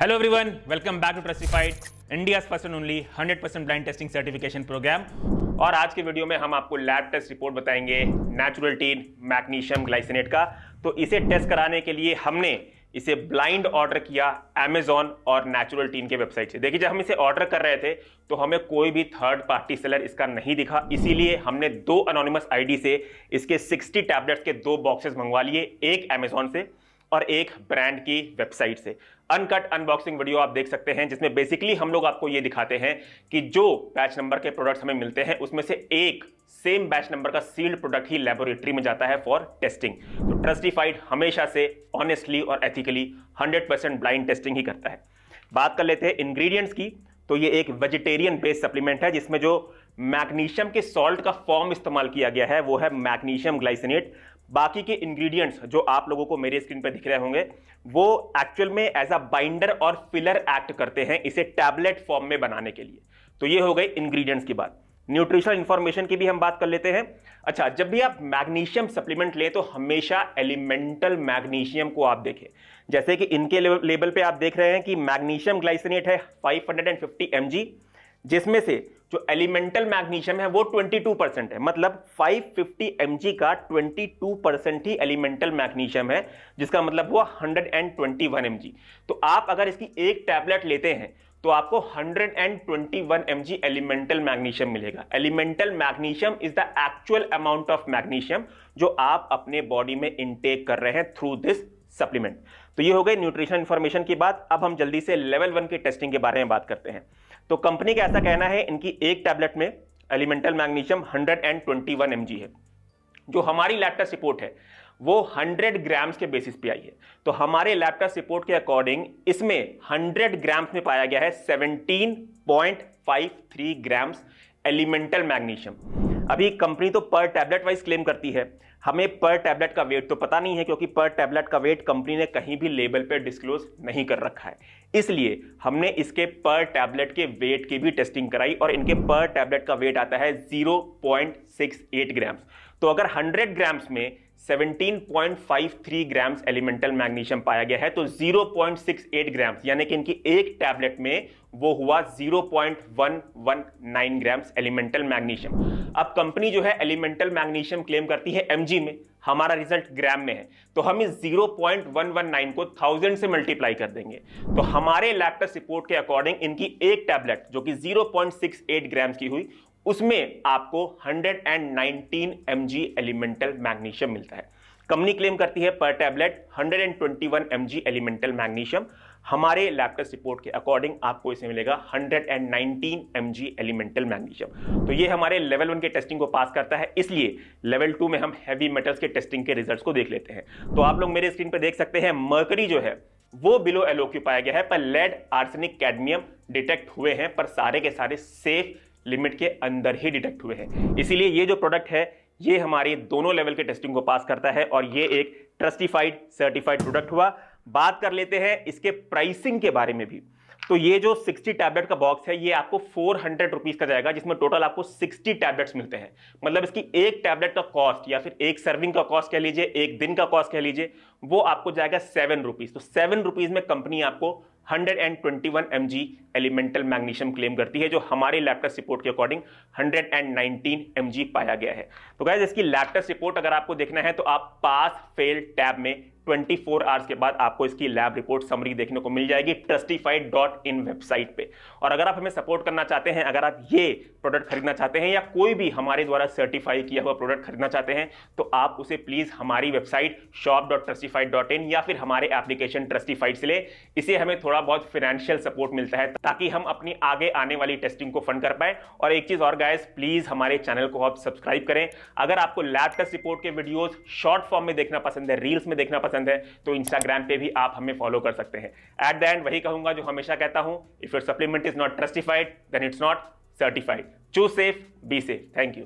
Hello everyone, welcome back to Trustified, India's first and only 100% blind testing certification program। और आज के video में हम आपको लैब टेस्ट रिपोर्ट बताएंगे नेचुरल टीन मैग्नीशियम ग्लाइसिनेट का। तो इसे टेस्ट कराने के लिए हमने इसे ब्लाइंड ऑर्डर किया अमेजॉन और नेचुरल टीन के वेबसाइट से। देखिए, जब हम इसे ऑर्डर कर रहे थे तो हमें कोई भी थर्ड पार्टी सेलर इसका नहीं दिखा, इसीलिए हमने दो अनोनिमस आईडी से इसके 60 टैबलेट्स के दो बॉक्सेस मंगवा लिए, एक अमेजॉन से और एक ब्रांड की वेबसाइट से। अनकट अनबॉक्सिंग वीडियो आप देख सकते हैं, जिसमें बेसिकली हम लोग आपको ये दिखाते हैं कि जो बैच नंबर के प्रोडक्ट्स हमें मिलते हैं उसमें से एक सेम बैच नंबर का सील्ड प्रोडक्ट ही लेबोरेटरी में जाता है फॉर टेस्टिंग। तो ट्रस्टिफाइड हमेशा से ऑनेस्टली और एथिकली 100% ब्लाइंड टेस्टिंग ही करता है। बात कर लेते हैं इंग्रेडिएंट्स की। तो ये एक वेजिटेरियन बेस्ड सप्लीमेंट है जिसमें जो मैग्नीशियम के सॉल्ट का फॉर्म इस्तेमाल किया गया है वो है मैग्नीशियम ग्लाइसिनेट। बाकी के इंग्रेडिएंट्स जो आप लोगों को मेरे स्क्रीन पर दिख रहे होंगे वो एक्चुअल में एज अ बाइंडर और फिलर एक्ट करते हैं इसे टैबलेट फॉर्म में बनाने के लिए। तो ये हो गई इंग्रेडिएंट्स की बात। न्यूट्रिशनल इंफॉर्मेशन की भी हम बात कर लेते हैं। अच्छा, जब भी आप मैग्नीशियम सप्लीमेंट लें तो हमेशा एलिमेंटल मैग्नीशियम को आप देखें। जैसे कि इनके लेबल पे आप देख रहे हैं कि मैग्नीशियम ग्लाइसिनेट है 550 mg, जिसमें से जो एलिमेंटल मैग्नीशियम है वो 22% है। मतलब 550 mg का 22% ही एलिमेंटल मैग्नीशियम है, जिसका मतलब हुआ 121 mg। तो आप अगर इसकी एक टैबलेट लेते हैं तो आपको 121 mg एलिमेंटल मैग्नीशियम मिलेगा। Elemental magnesium is the actual amount of magnesium जो आप अपने बॉडी में इनटेक कर रहे हैं थ्रू दिस सप्लीमेंट। तो ये हो गई न्यूट्रिशन इंफॉर्मेशन की बात। अब हम जल्दी से लेवल 1 की टेस्टिंग के बारे में बात करते हैं। तो कंपनी का ऐसा कहना है इनकी एक टैबलेट में एलिमेंटल मैग्नीशियम 121 mg है। जो हमारी लैब टेस्ट रिपोर्ट है वो 100 ग्राम्स के बेसिस पे आई है। तो हमारे लैब टेस्ट रिपोर्ट के अकॉर्डिंग इसमें 100 ग्राम्स में पाया गया है 17.53 ग्राम्स एलिमेंटल मैग्नीशियम। अभी कंपनी तो पर टैबलेट वाइज क्लेम करती है, हमें पर टैबलेट का वेट तो पता नहीं है क्योंकि पर टैबलेट का वेट कंपनी ने कहीं भी लेबल पे डिस्क्लोज नहीं कर रखा है। इसलिए हमने इसके पर टैबलेट के वेट की भी टेस्टिंग कराई और इनके पर टैबलेट का वेट आता है 0.68 ग्राम्स। तो अगर 100 ग्राम्स में 17.53 ग्राम्स एलिमेंटल मैग्नीशियम पाया गया है तो 0.68 ग्राम्स यानी कि इनकी एक टैबलेट में वो हुआ 0.119 ग्राम्स एलिमेंटल मैग्नीशियम। अब कंपनी जो है एलिमेंटल मैग्नीशियम क्लेम करती है mg में, हमारा रिजल्ट ग्राम में है, तो हम इस 0.119 को 1000 से मल्टीप्लाई कर देंगे। तो हमारे लैब टेस्ट रिपोर्ट के अकॉर्डिंग इनकी एक टैबलेट जो कि 0.68 ग्राम्स की हुई उसमें आपको 119 mg एलिमेंटल मैग्नीशियम मिलता है। कंपनी क्लेम करती है पर टैबलेट 121 mg एलिमेंटल मैग्नीशियम। हमारे लैब टेस्ट रिपोर्ट के अकॉर्डिंग आपको इसमें मिलेगा 119 mg एलिमेंटल मैग्नीशियम। तो ये हमारे लेवल 1 के टेस्टिंग को पास करता है। इसलिए लेवल 2 में हम हैवी मेटल्स के टेस्टिंग के रिजल्ट्स को देख लेते हैं। तो आप लोग मेरे स्क्रीन पर देख सकते हैं मर्करी जो है वो बिलो एलओक्यू पाया गया है, पर लेड आर्सेनिक कैडमियम डिटेक्ट हुए हैं, पर सारे के सारे सेफ लिमिट के अंदर ही डिटेक्ट हुए हैं। इसीलिए ये जो प्रोडक्ट है ये हमारी दोनों लेवल के टेस्टिंग को पास करता है और ये एक ट्रस्टिफाइड सर्टिफाइड प्रोडक्ट हुआ। बात कर लेते हैं इसके प्राइसिंग के बारे में भी। तो ये जो 60 टैबलेट का बॉक्स है ये आपको 400 रुपीज का जाएगा, जिसमें टोटल आपको 60 टैबलेट्स मिलते हैं। मतलब इसकी एक टैबलेट का कॉस्ट या फिर एक सर्विंग का कॉस्ट कह लीजिए, एक दिन का कॉस्ट कह लीजिए, वो आपको जाएगा 7 रुपीज। तो 7 रुपीज में कंपनी आपको 121 mg एलिमेंटल मैग्नीशियम क्लेम करती है, जो हमारे लैब टेस्ट रिपोर्ट के अकॉर्डिंग 119 mg पाया गया है। तो गाइस, इसकी लैब टेस्ट रिपोर्ट अगर आपको देखना है तो आप पास फेल टैब में 24 आवर्स के बाद आपको इसकी लैब रिपोर्ट समरी देखने को मिल जाएगी trustified.in वेबसाइट पे। और अगर आप हमें सपोर्ट करना चाहते हैं, अगर आप ये प्रोडक्ट खरीदना चाहते हैं या कोई भी हमारे द्वारा सर्टिफाई किया हुआ प्रोडक्ट खरीदना चाहते हैं तो आप उसे प्लीज हमारी वेबसाइट shop.trustified.in या फिर हमारे एप्लीकेशन ट्रस्टिफाइड से ले। इसे हमें थोड़ा बहुत फाइनेंशियल सपोर्ट मिलता है ताकि हम अपनी आगे आने वाली टेस्टिंग को फंड कर पाए। और एक चीज और गाइस, प्लीज हमारे चैनल को आप सब्सक्राइब करें। अगर आपको लैब टेस्ट रिपोर्ट के वीडियोस शॉर्ट फॉर्म में देखना पसंद है, रील्स में देखना पसंद है, तो इंस्टाग्राम पे भी आप हमें फॉलो कर सकते हैं। एट द एंड वही कहूंगा जो हमेशा कहता हूं, if your supplement is not trustified then it's not certified. Choose safe, be safe. Thank you.